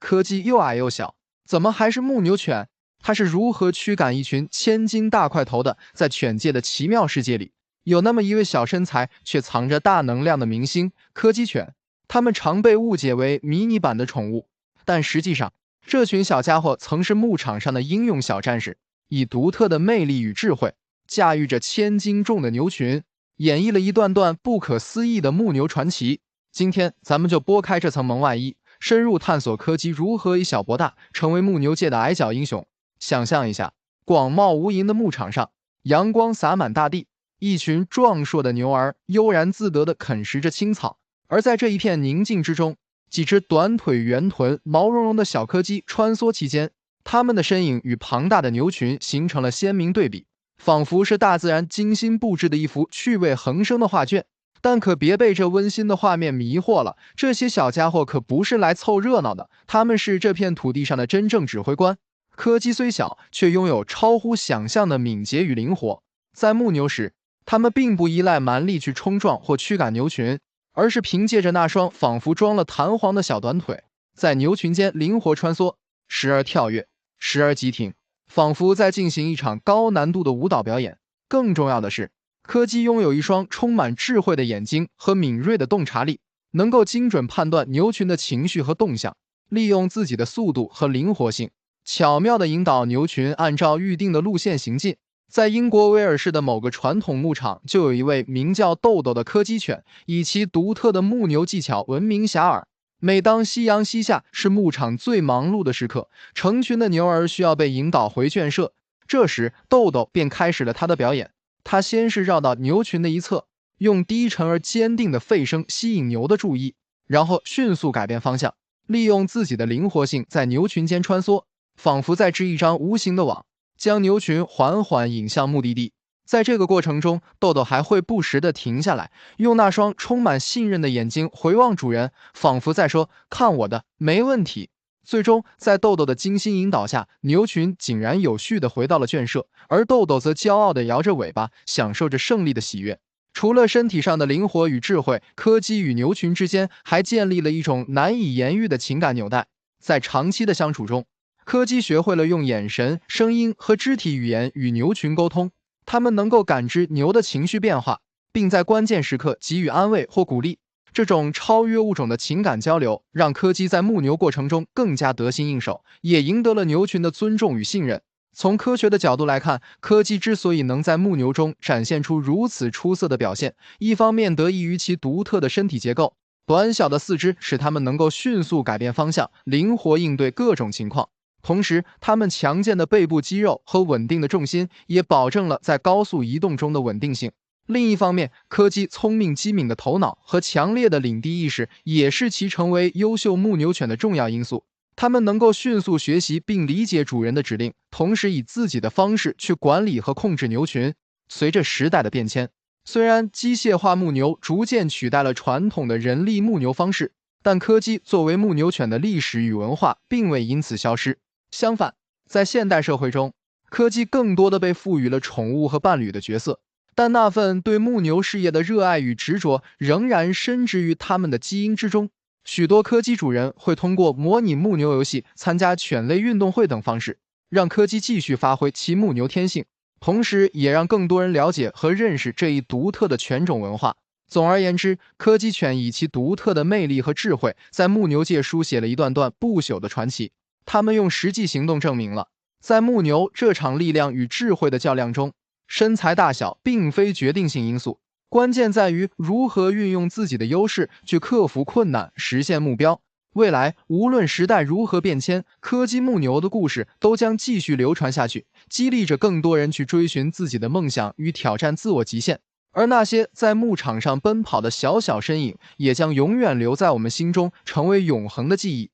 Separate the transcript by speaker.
Speaker 1: 柯基又矮又小，怎么还是牧牛犬？它是如何驱赶一群千斤大块头的？在犬界的奇妙世界里，有那么一位小身材却藏着大能量的明星——柯基犬。它们常被误解为迷你版的宠物，但实际上，这群小家伙曾是牧场上的英勇小战士，以独特的魅力与智慧，驾驭着千斤重的牛群，演绎了一段段不可思议的牧牛传奇。今天，咱们就拨开这层蒙外衣，深入探索柯基如何以小博大，成为牧牛界的矮脚英雄。想象一下，广袤无垠的牧场上，阳光洒满大地，一群壮硕的牛儿悠然自得地啃食着青草，而在这一片宁静之中，几只短腿圆臀、毛茸茸的小柯基穿梭其间，它们的身影与庞大的牛群形成了鲜明对比，仿佛是大自然精心布置的一幅趣味横生的画卷。但可别被这温馨的画面迷惑了，这些小家伙可不是来凑热闹的，他们是这片土地上的真正指挥官。柯基虽小，却拥有超乎想象的敏捷与灵活。在牧牛时，他们并不依赖蛮力去冲撞或驱赶牛群，而是凭借着那双仿佛装了弹簧的小短腿，在牛群间灵活穿梭，时而跳跃，时而急停，仿佛在进行一场高难度的舞蹈表演。更重要的是，柯基拥有一双充满智慧的眼睛和敏锐的洞察力，能够精准判断牛群的情绪和动向，利用自己的速度和灵活性，巧妙地引导牛群按照预定的路线行进。在英国威尔士的某个传统牧场，就有一位名叫豆豆的柯基犬，以其独特的牧牛技巧闻名遐迩。每当夕阳西下，是牧场最忙碌的时刻，成群的牛儿需要被引导回圈舍，这时豆豆便开始了他的表演。他先是绕到牛群的一侧，用低沉而坚定的吠声吸引牛的注意，然后迅速改变方向，利用自己的灵活性在牛群间穿梭，仿佛在织一张无形的网，将牛群缓缓引向目的地。在这个过程中，豆豆还会不时地停下来，用那双充满信任的眼睛回望主人，仿佛在说：“看我的，没问题。”最终，在豆豆的精心引导下，牛群井然有序地回到了圈舍，而豆豆则骄傲地摇着尾巴，享受着胜利的喜悦。除了身体上的灵活与智慧，柯基与牛群之间还建立了一种难以言喻的情感纽带。在长期的相处中，柯基学会了用眼神、声音和肢体语言与牛群沟通，它们能够感知牛的情绪变化，并在关键时刻给予安慰或鼓励。这种超越物种的情感交流，让柯基在牧牛过程中更加得心应手，也赢得了牛群的尊重与信任。从科学的角度来看，柯基之所以能在牧牛中展现出如此出色的表现，一方面得益于其独特的身体结构，短小的四肢使它们能够迅速改变方向，灵活应对各种情况。同时，它们强健的背部肌肉和稳定的重心也保证了在高速移动中的稳定性。另一方面，柯基聪明机敏的头脑和强烈的领地意识也是其成为优秀牧牛犬的重要因素。它们能够迅速学习并理解主人的指令，同时以自己的方式去管理和控制牛群。随着时代的变迁，虽然机械化牧牛逐渐取代了传统的人力牧牛方式，但柯基作为牧牛犬的历史与文化并未因此消失。相反，在现代社会中，柯基更多的被赋予了宠物和伴侣的角色，但那份对牧牛事业的热爱与执着仍然深植于他们的基因之中。许多柯基主人会通过模拟牧牛游戏、参加犬类运动会等方式，让柯基继续发挥其牧牛天性，同时也让更多人了解和认识这一独特的犬种文化。总而言之，柯基犬以其独特的魅力和智慧，在牧牛界书写了一段段不朽的传奇。他们用实际行动证明了，在牧牛这场力量与智慧的较量中，身材大小并非决定性因素，关键在于如何运用自己的优势去克服困难，实现目标。未来，无论时代如何变迁，柯基牧牛的故事都将继续流传下去，激励着更多人去追寻自己的梦想与挑战自我极限。而那些在牧场上奔跑的小小身影，也将永远留在我们心中，成为永恒的记忆。